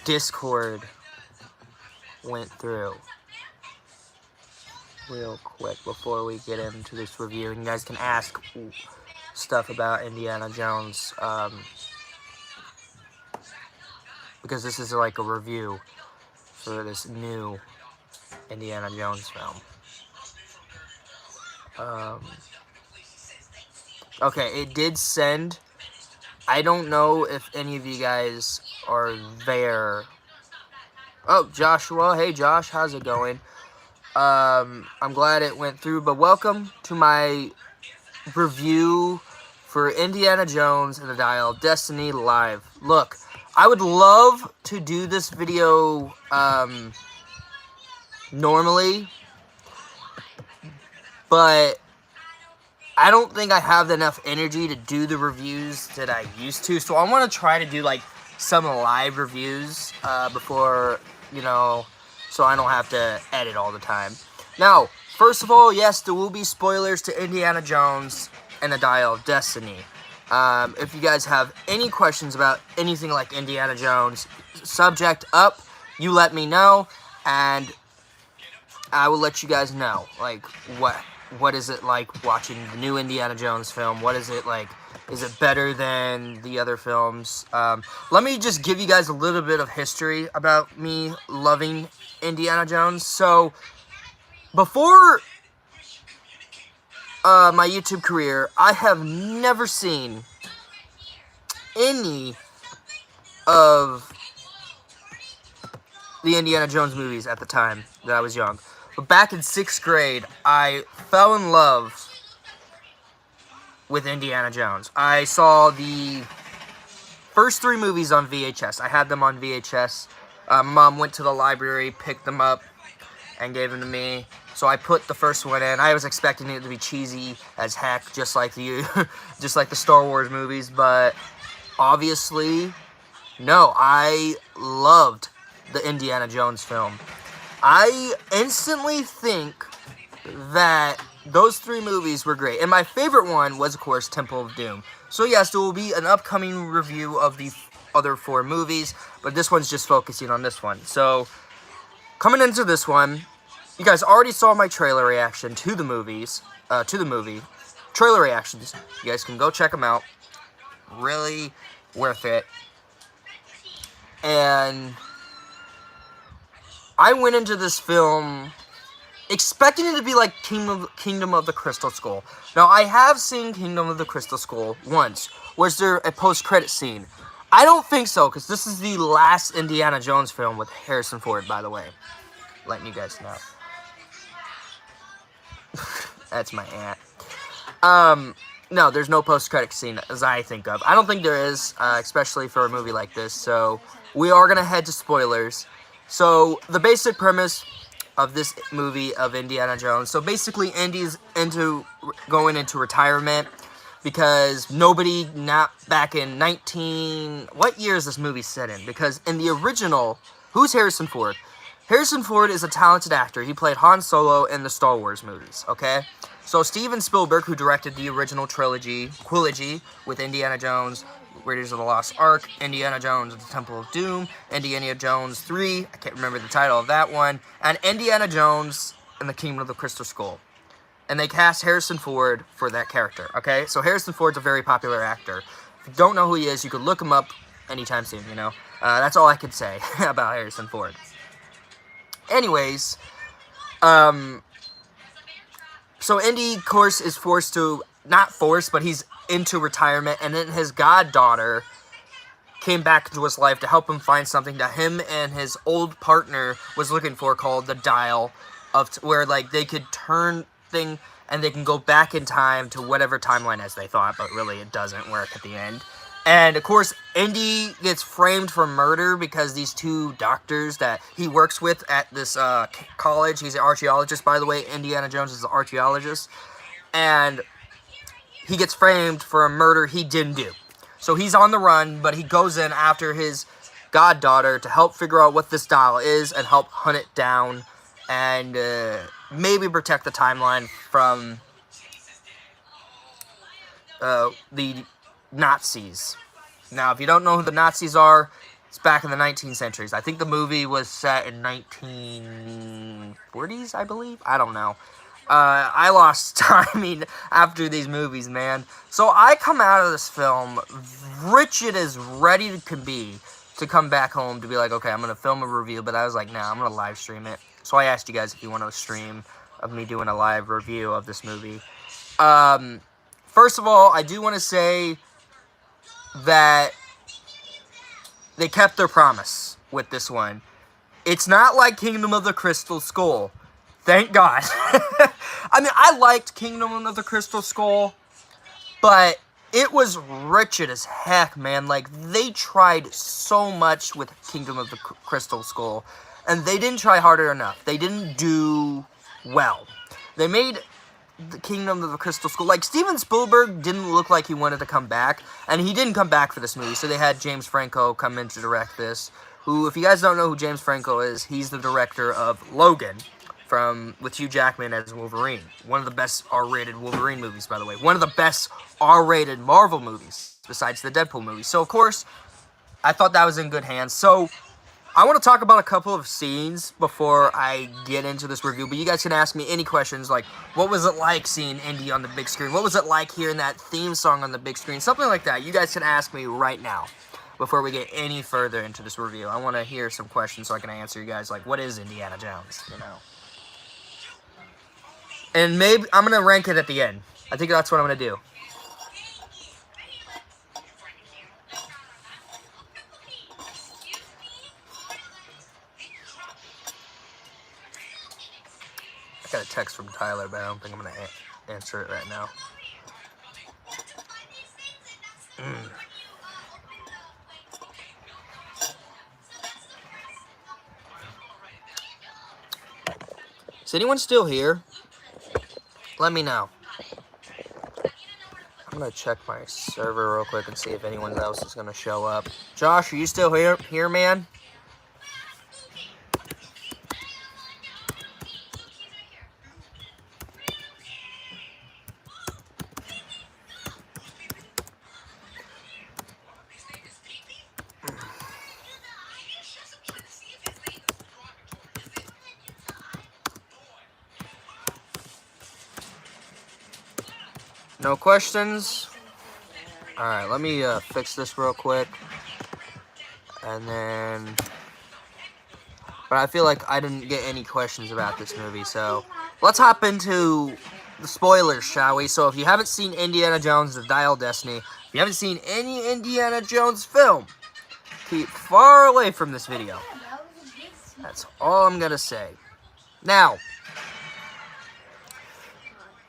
Discord went through real quick before we get into this review. And you guys can ask stuff about Indiana Jones, because this is like a review for this new Indiana Jones film. Okay, it did send. I don't know if any of you guys are there. Oh, Joshua. Hey, Josh. How's it going? I'm glad it went through, but welcome to my review for Indiana Jones and the Dial of Destiny Live. Look, I would love to do this video normally, but I don't think I have enough energy to do the reviews that I used to, so I want to try to do like some live reviews before, you know, so I don't have to edit all the time. Now, first of all, yes, there will be spoilers to Indiana Jones and the Dial of Destiny. If you guys have any questions about anything like Indiana Jones, subject up, you let me know, and I will let you guys know, like, what is it like watching the new Indiana Jones film? What is it like? Is it better than the other films? Let me just give you guys a little bit of history about me loving Indiana Jones. So, before my YouTube career, I have never seen any of the Indiana Jones movies at the time that I was young. But back in 6th grade, I fell in love with Indiana Jones. I saw the first 3 movies on VHS. I had them on VHS. Mom went to the library, picked them up, and gave them to me. So I put the first one in. I was expecting it to be cheesy as heck, just like the Star Wars movies, but obviously, no. I loved the Indiana Jones film. I instantly think that those 3 movies were great. And my favorite one was, of course, Temple of Doom. So yes, there will be an upcoming review of the other 4 movies, but this one's just focusing on this one. So, coming into this one, you guys already saw my trailer reaction to the movie. Trailer reactions. You guys can go check them out. Really worth it. And I went into this film expecting it to be like Kingdom of the Crystal Skull. Now, I have seen Kingdom of the Crystal Skull once. Was there a post-credit scene? I don't think so, because this is the last Indiana Jones film with Harrison Ford, by the way. Letting you guys know. That's my aunt. No, there's no post-credit scene, as I think of. I don't think there is, especially for a movie like this. So, we are going to head to spoilers. So, the basic premise of this movie of Indiana Jones. So, basically, Indy's going into retirement because nobody, not back in what year is this movie set in? Because in the original, who's Harrison Ford? Harrison Ford is a talented actor. He played Han Solo in the Star Wars movies, okay? So, Steven Spielberg, who directed the original trilogy with Indiana Jones, Raiders of the Lost Ark, Indiana Jones and the Temple of Doom, Indiana Jones 3, I can't remember the title of that one, and Indiana Jones and the Kingdom of the Crystal Skull. And they cast Harrison Ford for that character, okay? So Harrison Ford's a very popular actor. If you don't know who he is, you could look him up anytime soon, you know? That's all I could say about Harrison Ford. Anyways, so Indy, of course, is forced to, not forced, but he's into retirement, and then his goddaughter came back into his life to help him find something that him and his old partner was looking for, called the Dial, where like they could turn thing and they can go back in time to whatever timeline as they thought, but really it doesn't work at the end. And of course, Indy gets framed for murder because these 2 doctors that he works with at this college, he's an archaeologist, by the way. Indiana Jones is an archaeologist, and he gets framed for a murder he didn't do. So he's on the run, but he goes in after his goddaughter to help figure out what this dial is and help hunt it down and maybe protect the timeline from the Nazis. Now, if you don't know who the Nazis are, It's back in the 19th centuries. I think the movie was set in 1940s, I believe. I don't know. I lost timing after these movies, man. So I come out of this film rigid as ready can be to come back home to be like, okay, I'm going to film a review. But I was like, nah, I'm going to live stream it. So I asked you guys if you want to stream of me doing a live review of this movie. First of all, I do want to say that they kept their promise with this one. It's not like Kingdom of the Crystal Skull. Thank God. I mean, I liked Kingdom of the Crystal Skull, but it was wretched as heck, man. Like, they tried so much with Kingdom of the Crystal Skull, and they didn't try harder enough. They didn't do well. They made the Kingdom of the Crystal Skull, like, Steven Spielberg didn't look like he wanted to come back, and he didn't come back for this movie, so they had James Franco come in to direct this, who, if you guys don't know who James Franco is, he's the director of Logan, with Hugh Jackman as Wolverine. One of the best R-rated Wolverine movies, by the way. One of the best R-rated Marvel movies, besides the Deadpool movie. So, of course, I thought that was in good hands. So, I want to talk about a couple of scenes before I get into this review. But you guys can ask me any questions, like, what was it like seeing Indy on the big screen? What was it like hearing that theme song on the big screen? Something like that. You guys can ask me right now before we get any further into this review. I want to hear some questions so I can answer you guys, like, what is Indiana Jones, you know? And maybe I'm going to rank it at the end. I think that's what I'm going to do. I got a text from Tyler, but I don't think I'm going to answer it right now. Is anyone still here? Let me know. I'm going to check my server real quick and see if anyone else is going to show up. Josh, are you still here, man? No questions? Alright, let me fix this real quick. And then... But I feel like I didn't get any questions about this movie, so... Let's hop into the spoilers, shall we? So if you haven't seen Indiana Jones, The Dial of Destiny, if you haven't seen any Indiana Jones film, keep far away from this video. That's all I'm gonna say. Now...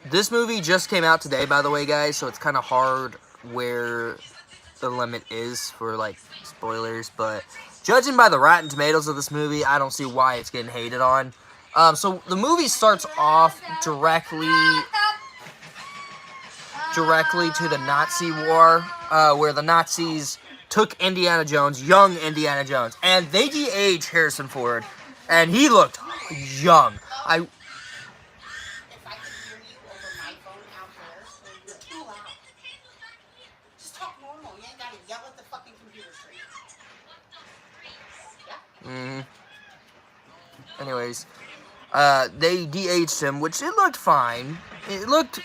This movie just came out today, by the way, guys, so it's kind of hard where the limit is for, like, spoilers, but judging by the Rotten Tomatoes of this movie, I don't see why it's getting hated on. So the movie starts off directly to the Nazi war, where the Nazis took Indiana Jones, young Indiana Jones, and they de-aged Harrison Ford, and he looked young. Anyways, they de-aged him, which it looked fine. It looked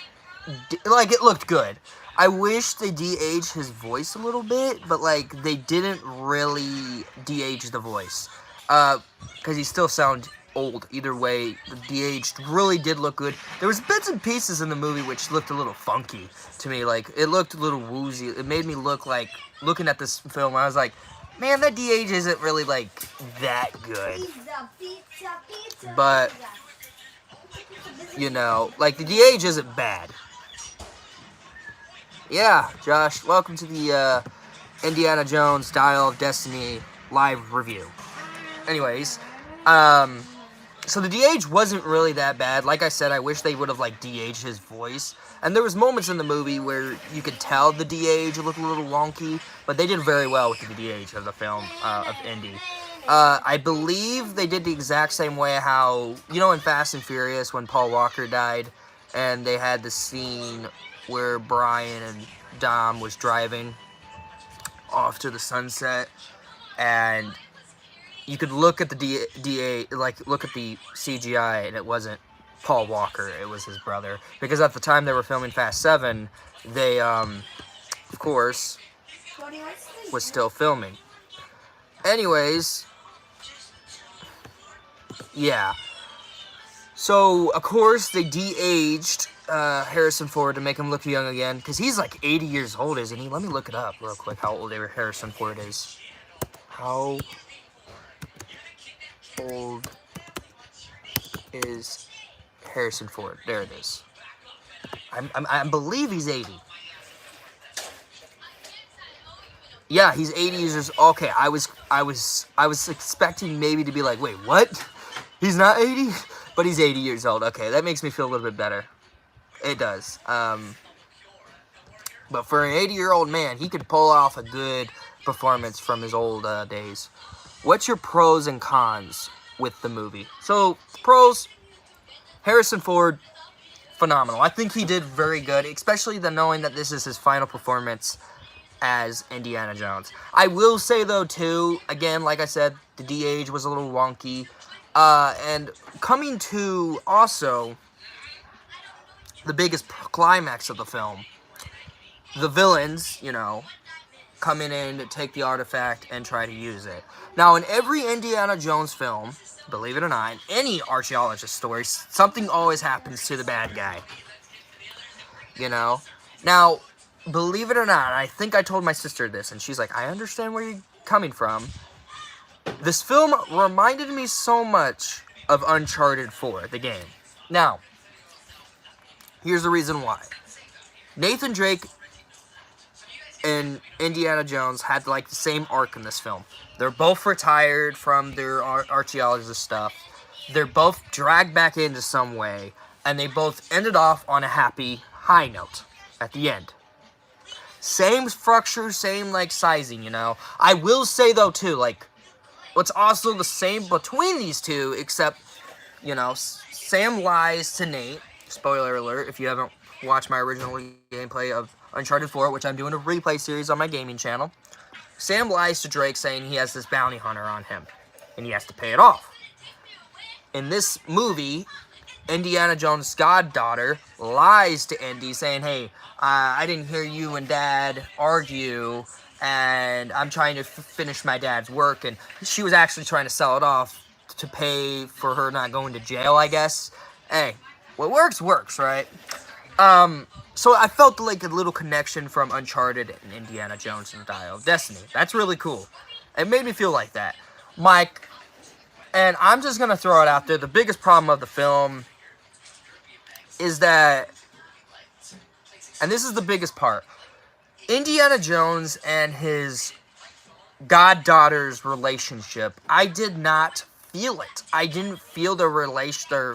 good. I wish they de-aged his voice a little bit, but like they didn't really de-age the voice, because he still sounds old. Either way, the de-aged really did look good. There was bits and pieces in the movie which looked a little funky to me. Like it looked a little woozy. It made me look like looking at this film. I was like, man, that de-age isn't really, like, that good. But, you know, like, the de-age isn't bad. Yeah, Josh, welcome to the Indiana Jones Dial of Destiny live review. Anyways, so the de-age wasn't really that bad. Like I said, I wish they would have, like, de-aged his voice. And there was moments in the movie where you could tell the de-age looked a little wonky, but they did very well with the de-age of the film, of Indy. I believe they did the exact same way how, you know, in Fast and Furious when Paul Walker died, and they had the scene where Brian and Dom was driving off to the sunset, and you could look at the look at the CGI, and it wasn't Paul Walker, it was his brother. Because at the time they were filming Fast 7, they, of course, was still filming. Anyways, yeah. So, of course, they de-aged Harrison Ford to make him look young again. Because he's like 80 years old, isn't he? Let me look it up real quick, how old Harrison Ford is. How old is Harrison Ford? There it is. I believe he's 80. Yeah, he's 80 years. Okay, I was expecting maybe to be like, wait, what? He's not 80, but he's 80 years old. Okay, that makes me feel a little bit better. It does. But for an 80-year-old man, he could pull off a good performance from his old days. What's your pros and cons with the movie? So, pros, Harrison Ford, phenomenal. I think he did very good, especially knowing that this is his final performance as Indiana Jones. I will say, though, too, again, like I said, the de-age was a little wonky. And coming to, also, the biggest climax of the film, the villains, you know, coming in to take the artifact and try to use it. Now, in every Indiana Jones film, believe it or not, in any archaeologist story, something always happens to the bad guy. You know? Now, believe it or not, I think I told my sister this, and she's like, I understand where you're coming from. This film reminded me so much of Uncharted 4, the game. Now, here's the reason why. Nathan Drake and Indiana Jones had like the same arc in this film. They're both retired from their archaeologist stuff. They're both dragged back into some way, and they both ended off on a happy high note at the end. Same structure, same like sizing, you know. I will say though too, like, what's also the same between these two, except, you know, Sam lies to Nate. Spoiler alert, if you haven't watched my original gameplay of Uncharted 4, which I'm doing a replay series on my gaming channel. Sam lies to Drake saying he has this bounty hunter on him, and he has to pay it off. In this movie, Indiana Jones' goddaughter lies to Indy saying, hey, I didn't hear you and Dad argue, and I'm trying to finish my dad's work, and she was actually trying to sell it off to pay for her not going to jail, I guess. Hey, what works, right? So I felt like a little connection from Uncharted and Indiana Jones and Dial of Destiny. That's really cool. It made me feel like that. Mike, and I'm just going to throw it out there, the biggest problem of the film is that, and this is the biggest part, Indiana Jones and his goddaughter's relationship, I did not feel it. I didn't feel their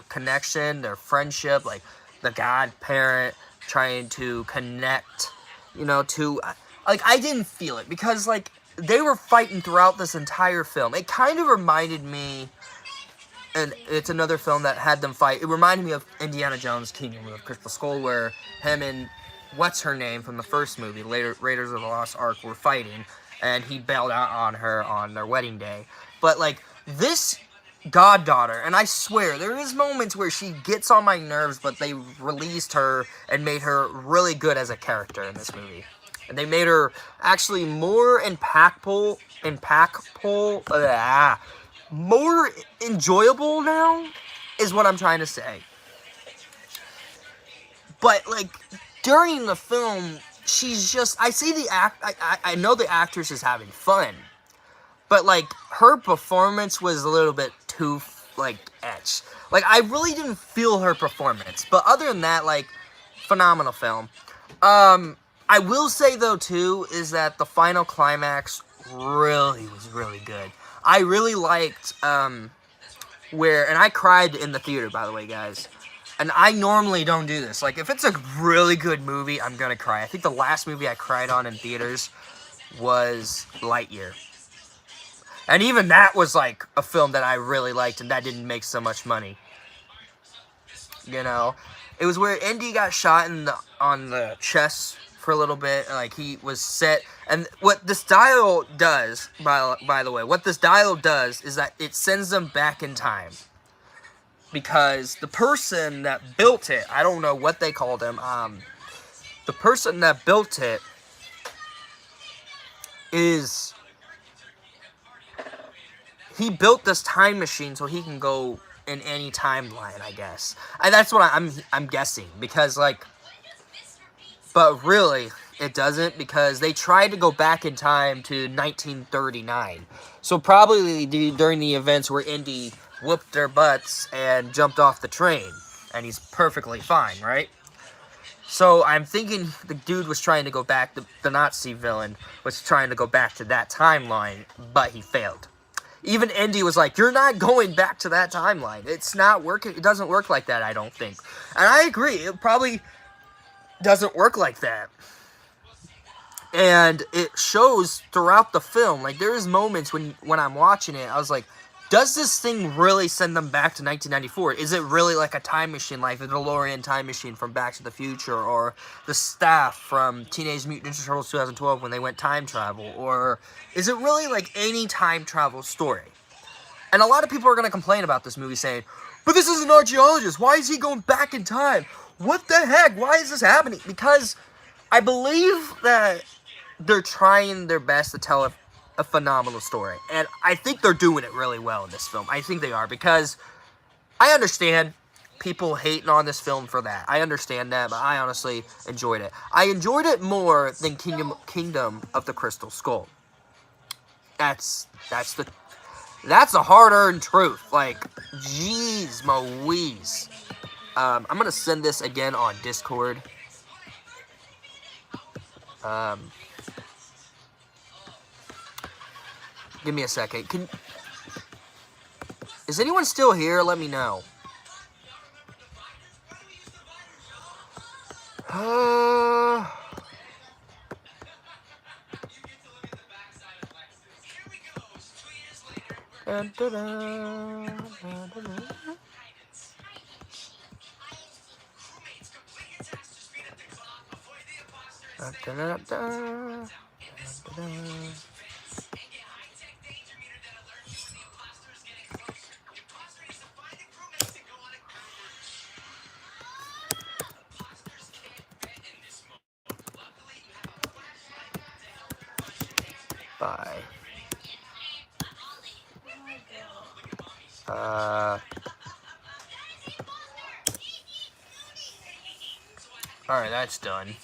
connection, their friendship, like the godparent trying to connect, you know, to, like, I didn't feel it, because, like, they were fighting throughout this entire film. It kind of reminded me, and it's another film that had them fight, it reminded me of Indiana Jones' Kingdom of Crystal Skull, where him and, what's her name from the first movie, Raiders of the Lost Ark, were fighting, and he bailed out on her on their wedding day. But, like, this goddaughter, and I swear, there is moments where she gets on my nerves, but they released her and made her really good as a character in this movie. And they made her actually more impactful, more enjoyable now, is what I'm trying to say. But, like, during the film, she's just, I see the I know the actress is having fun, but, like, her performance was a little bit too, like, etched. Like, I really didn't feel her performance. But other than that, like, phenomenal film. I will say, though, too, is that the final climax was really good. I really liked, and I cried in the theater, by the way, guys. And I normally don't do this. Like, if it's a really good movie, I'm gonna cry. I think the last movie I cried on in theaters was Lightyear. And even that was, like, a film that I really liked, and that didn't make so much money. You know? It was where Indy got shot on the chest for a little bit. Like, he was set. And what this dial does, by the way, what this dial does is that it sends them back in time. Because the person that built it, I don't know what they called him, the person that built it is... He built this time machine so he can go in any timeline, I guess. And that's what I'm guessing. Because, like... But really, it doesn't, because they tried to go back in time to 1939. So probably during the events where Indy whooped their butts and jumped off the train. And he's perfectly fine, right? So I'm thinking the dude was trying to go back, the Nazi villain was trying to go back to that timeline, but he failed. Even Indy was like, you're not going back to that timeline. It's not working. It doesn't work like that, I don't think. And I agree. It probably doesn't work like that. And it shows throughout the film. Like, there's moments when I'm watching it, I was like, does this thing really send them back to 1994? Is it really like a time machine, like the DeLorean time machine from Back to the Future, or the staff from Teenage Mutant Ninja Turtles 2012 when they went time travel? Or is it really like any time travel story? And a lot of people are going to complain about this movie saying, but this is an archaeologist. Why is he going back in time? What the heck? Why is this happening? Because I believe that they're trying their best to tell a phenomenal story. And I think they're doing it really well in this film. I think they are, because I understand people hating on this film for that. I understand that, but I honestly enjoyed it. I enjoyed it more than Kingdom of the Crystal Skull. That's a hard-earned truth. Like, jeez Louise. I'm gonna send this again on Discord. Give me a second. Is anyone still here? Let me know. Bye. Alright, that's done.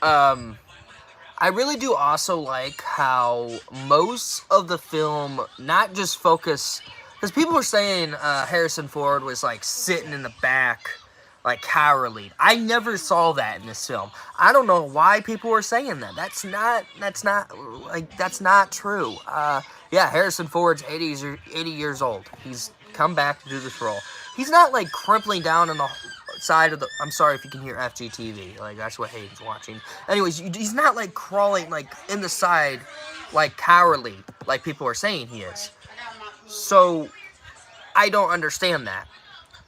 I really do also like how most of the film not just focus... Because people were saying Harrison Ford was, like, sitting in the back, like, cowardly. I never saw that in this film. I don't know why people were saying that. That's not true. Yeah, Harrison Ford's 80 years old. He's come back to do this role. He's not, like, crimpling down on the side of the... I'm sorry if you can hear FGTV. Like, that's what Hayden's watching. Anyways, he's not, like, crawling, like, in the side, like, cowardly, like people are saying he is. So, I don't understand that.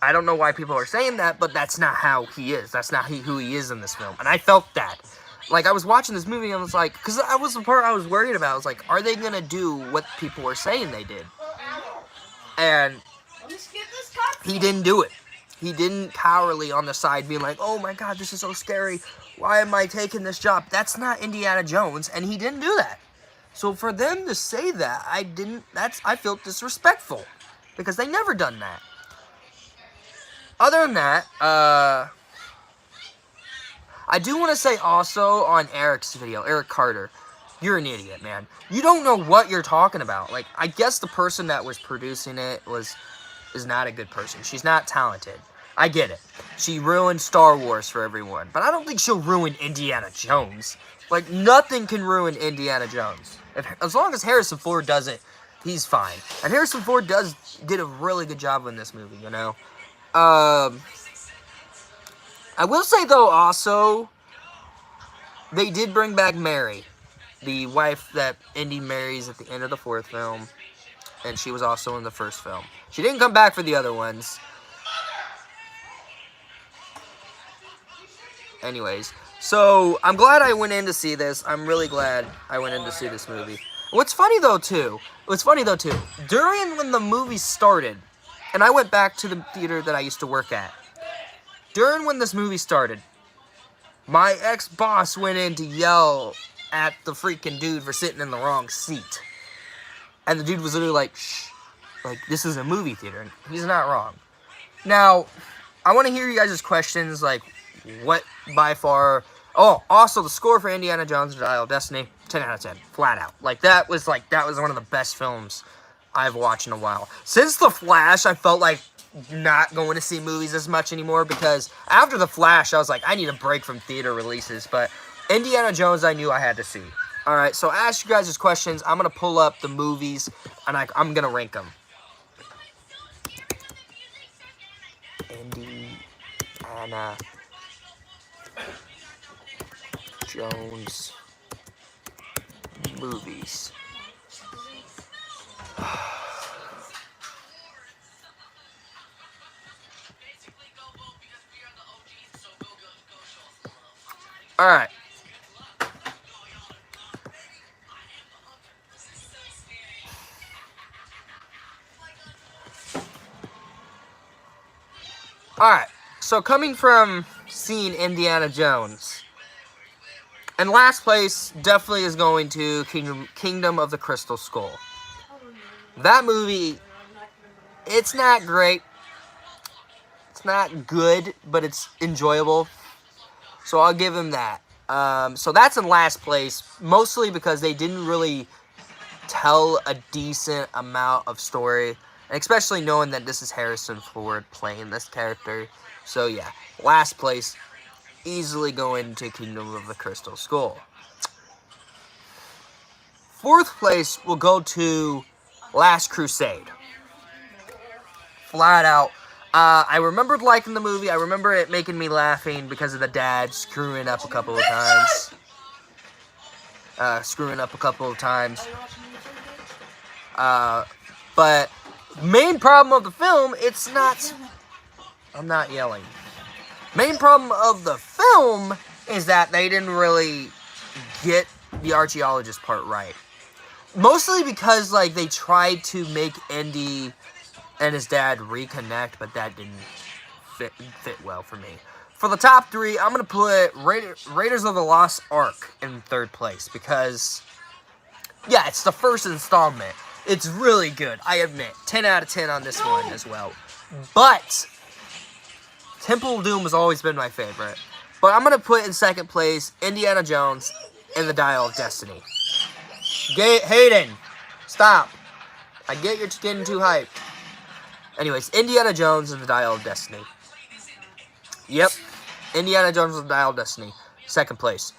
I don't know why people are saying that, but that's not how he is. That's not who he is in this film. And I felt that. Like, I was watching this movie and I was like... Because that was the part I was worried about. I was like, are they going to do what people were saying they did? And he didn't do it. He didn't cowardly on the side being like, oh my god, this is so scary. Why am I taking this job? That's not Indiana Jones, and he didn't do that. So for them to say that, I felt disrespectful. Because they never done that. Other than that, I do want to say also on Eric's video, Eric Carter, you're an idiot, man. You don't know what you're talking about. Like, I guess the person that was producing it is not a good person. She's not talented. I get it. She ruined Star Wars for everyone. But I don't think she'll ruin Indiana Jones. Like, nothing can ruin Indiana Jones. As long as Harrison Ford does it, he's fine. And Harrison Ford did a really good job in this movie, you know? I will say, though, also, they did bring back Mary, the wife that Indy marries at the end of the fourth film. And she was also in the first film. She didn't come back for the other ones. Anyways, So I'm glad I went in to see this. I'm really glad I went in to see this movie. What's funny though too, during when the movie started, and I went back to the theater that I used to work at, during when this movie started, my ex-boss went in to yell at the freaking dude for sitting in the wrong seat. And the dude was literally like, shh, like, this is a movie theater, and he's not wrong. Now, I want to hear you guys' questions, like, what by far... Oh, also, the score for Indiana Jones and the Dial of Destiny, 10 out of 10, flat out. Like, that was one of the best films I've watched in a while. Since The Flash, I felt like not going to see movies as much anymore, because after The Flash, I was like, I need a break from theater releases, but Indiana Jones, I knew I had to see. Alright, so ask you guys' questions. I'm going to pull up the movies, and I'm going to rank them. Indiana Jones movies. Alright. Alright, so coming from seeing Indiana Jones, in last place definitely is going to Kingdom of the Crystal Skull. That movie, it's not great. It's not good, but it's enjoyable. So I'll give him that. So that's in last place, mostly because they didn't really tell a decent amount of story, and especially knowing that this is Harrison Ford playing this character. So yeah, last place, easily going to Kingdom of the Crystal Skull. Fourth place will go to Last Crusade. Flat out. I remembered liking the movie. I remember it making me laughing because of the dad screwing up a couple of times. But main problem of the film, it's not... I'm not yelling. Main problem of the film is that they didn't really get the archaeologist part right. Mostly because, like, they tried to make Indy and his dad reconnect, but that didn't fit well for me. For the top three, I'm going to put Raiders of the Lost Ark in third place, because, yeah, it's the first installment. It's really good, I admit. 10 out of 10 on this one as well. But Temple of Doom has always been my favorite. But I'm going to put in second place Indiana Jones and the Dial of Destiny. Hayden, stop. I get you're getting too hyped. Anyways, Indiana Jones and the Dial of Destiny. Yep. Indiana Jones and the Dial of Destiny. Second place.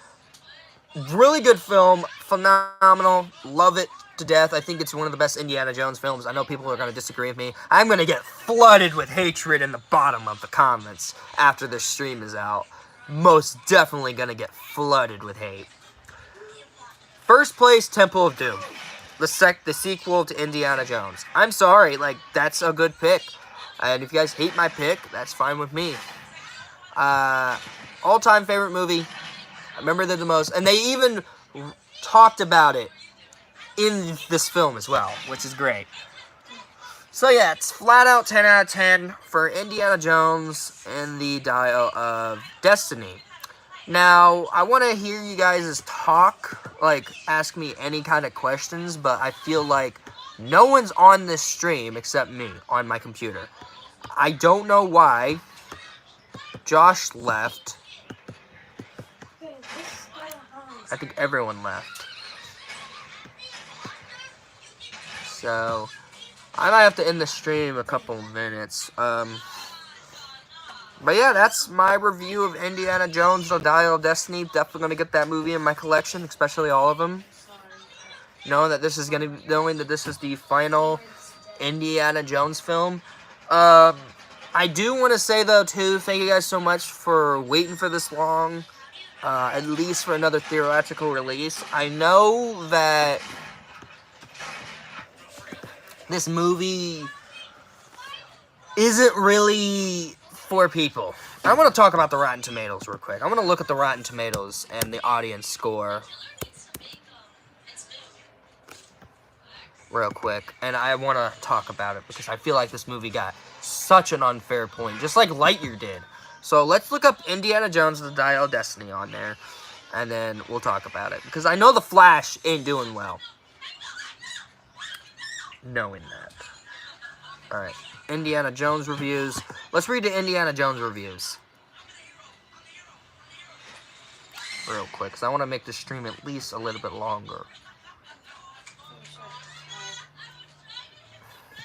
Really good film. Phenomenal. Love it to death. I think it's one of the best Indiana Jones films. I know people are going to disagree with me. I'm going to get flooded with hatred in the bottom of the comments after this stream is out. Most definitely going to get flooded with hate. First place, Temple of Doom. The sequel to Indiana Jones. I'm sorry, like, that's a good pick. And if you guys hate my pick, that's fine with me. All-time favorite movie. I remember that the most. And they even talked about it in this film as well, which is great. So yeah, it's flat out 10 out of 10 for Indiana Jones and the Dial of Destiny. Now, I want to hear you guys talk, like, ask me any kind of questions, but I feel like no one's on this stream except me on my computer. I don't know why. Josh left. I think everyone left. So, I might have to end the stream a couple minutes. But yeah, that's my review of Indiana Jones, The Dial of Destiny. Definitely going to get that movie in my collection, especially all of them. Knowing that this is the final Indiana Jones film. I do want to say, though, too, thank you guys so much for waiting for this long. At least for another theatrical release. I know that this movie isn't really for people. I want to talk about the Rotten Tomatoes real quick. I want to look at the Rotten Tomatoes and the audience score real quick, and I want to talk about it because I feel like this movie got such an unfair point, just like Lightyear did. So let's look up Indiana Jones and the Dial of Destiny on there, and then we'll talk about it, because I know The Flash ain't doing well. Knowing that. Alright, Indiana Jones reviews. Let's read the Indiana Jones reviews real quick, because I want to make this stream at least a little bit longer.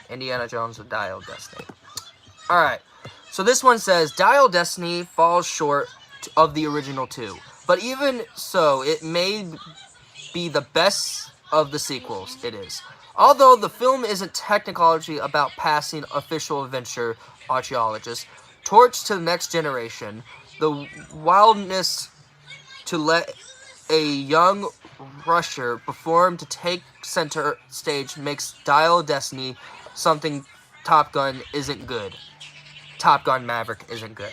Indiana Jones with Dial of Destiny. Alright, so this one says, Dial of Destiny falls short of the original two, but even so, it may be the best of the sequels. It is. Although the film isn't technically about passing official adventure archaeologists torch to the next generation, the wildness to let a young rusher perform to take center stage makes Dial of Destiny something Top Gun isn't good. Top Gun Maverick isn't good.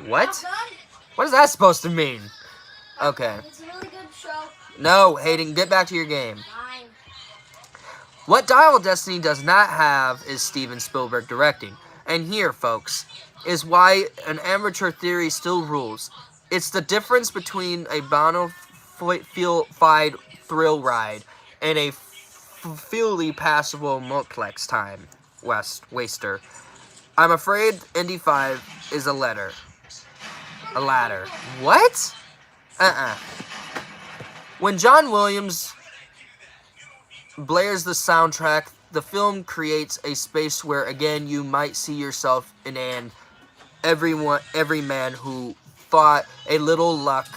What? What is that supposed to mean? Okay. It's a really good show. No, Hayden, get back to your game. Fine. What Dial of Destiny does not have is Steven Spielberg directing. And here, folks, is why an amateur theory still rules. It's the difference between a bona fide thrill ride and a fully passable multiplex time waster. I'm afraid Indy 5 is a ladder. A ladder. What? When John Williams blares the soundtrack, the film creates a space where, again, you might see yourself in an every man who thought a little luck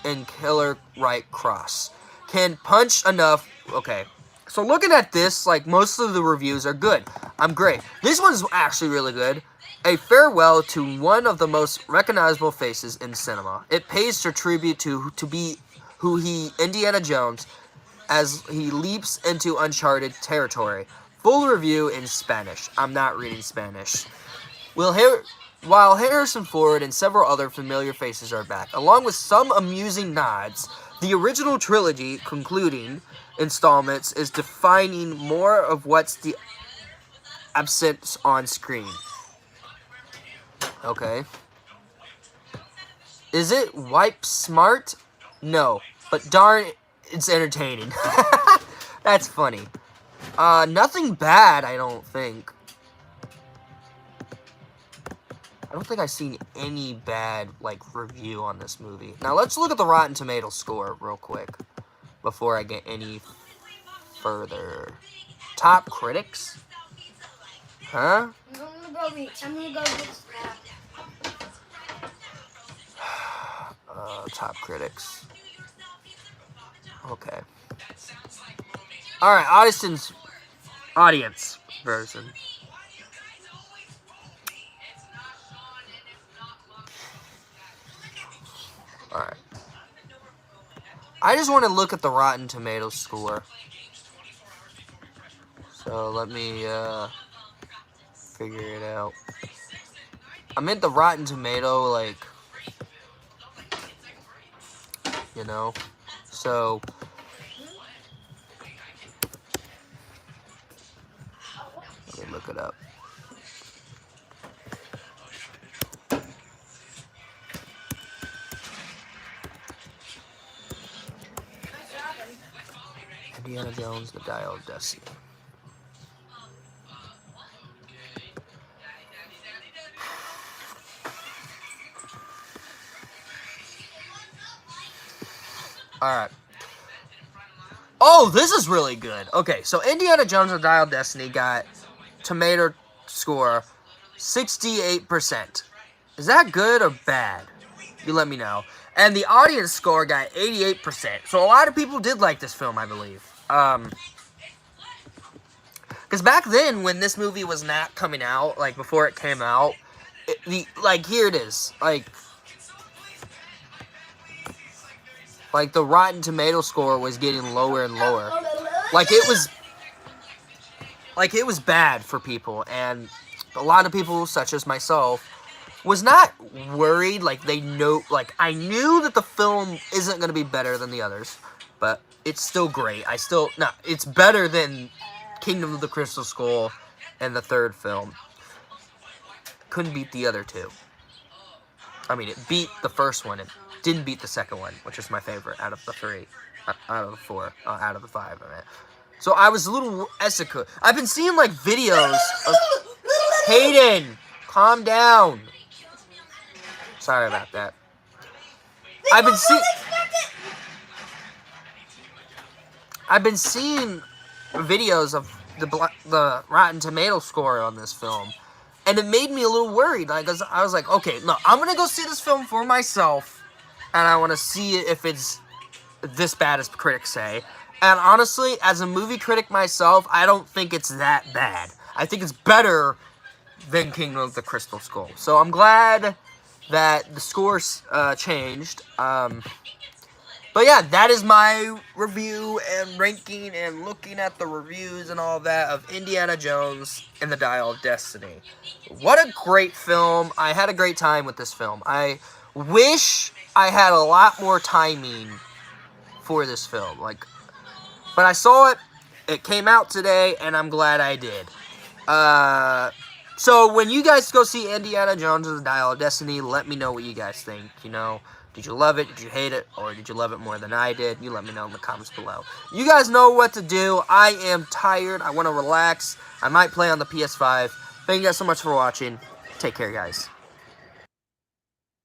and Killer Right Cross can punch enough. Okay, so looking at this, like, most of the reviews are good. I'm great. This one's actually really good. A farewell to one of the most recognizable faces in cinema. It pays her tribute to be who Indiana Jones, as he leaps into uncharted territory. Full review in Spanish. I'm not reading Spanish. While Harrison Ford and several other familiar faces are back, along with some amusing nods, the original trilogy concluding installments is defining more of what's the absence on screen. Okay. Is it wipe smart? No, but darn, it's entertaining. That's funny. Nothing bad, I don't think. I don't think I've seen any bad, like, review on this movie. Now, let's look at the Rotten Tomatoes score real quick before I get any further. Top critics? Huh? I'm gonna go get Snap. Top critics. Okay. Alright, audience version. Alright. I just want to look at the Rotten Tomatoes score. So let me figure it out. I'm at the Rotten Tomato, like, you know, so let me look it up. Indiana Jones, the Dial of Destiny. Alright. Oh, this is really good. Okay, so Indiana Jones and the Dial of Destiny got tomato score 68%. Is that good or bad? You let me know. And the audience score got 88%. So a lot of people did like this film, I believe. Because back then, when this movie was not coming out, like before it came out, here it is. Like the Rotten Tomato score was getting lower and lower. Like it was bad for people, and a lot of people, such as myself, was not worried. Like, they know, like, I knew that the film isn't going to be better than the others, but it's still great. It's better than Kingdom of the Crystal Skull and the third film. Couldn't beat the other two. I mean, it beat the first one. It didn't beat the second one, which is my favorite out of the three. Out of the four. Out of the five, I mean. So I was a little... I've been seeing, like, videos of... Hayden! Calm down. Sorry about that. I've been seeing videos of the Rotten Tomato score on this film, and it made me a little worried. Like, I was like, okay, no, I'm gonna go see this film for myself, and I want to see if it's this bad as critics say. And honestly, as a movie critic myself, I don't think it's that bad. I think it's better than Kingdom of the Crystal Skull. So I'm glad that the score changed. But yeah, that is my review and ranking and looking at the reviews and all that of Indiana Jones and the Dial of Destiny. What a great film. I had a great time with this film. I wish I had a lot more timing for this film. But I saw it. It came out today, and I'm glad I did. So when you guys go see Indiana Jones and the Dial of Destiny, let me know what you guys think. You know, did you love it? Did you hate it? Or did you love it more than I did? You let me know in the comments below. You guys know what to do. I am tired. I want to relax. I might play on the PS5. Thank you guys so much for watching. Take care, guys.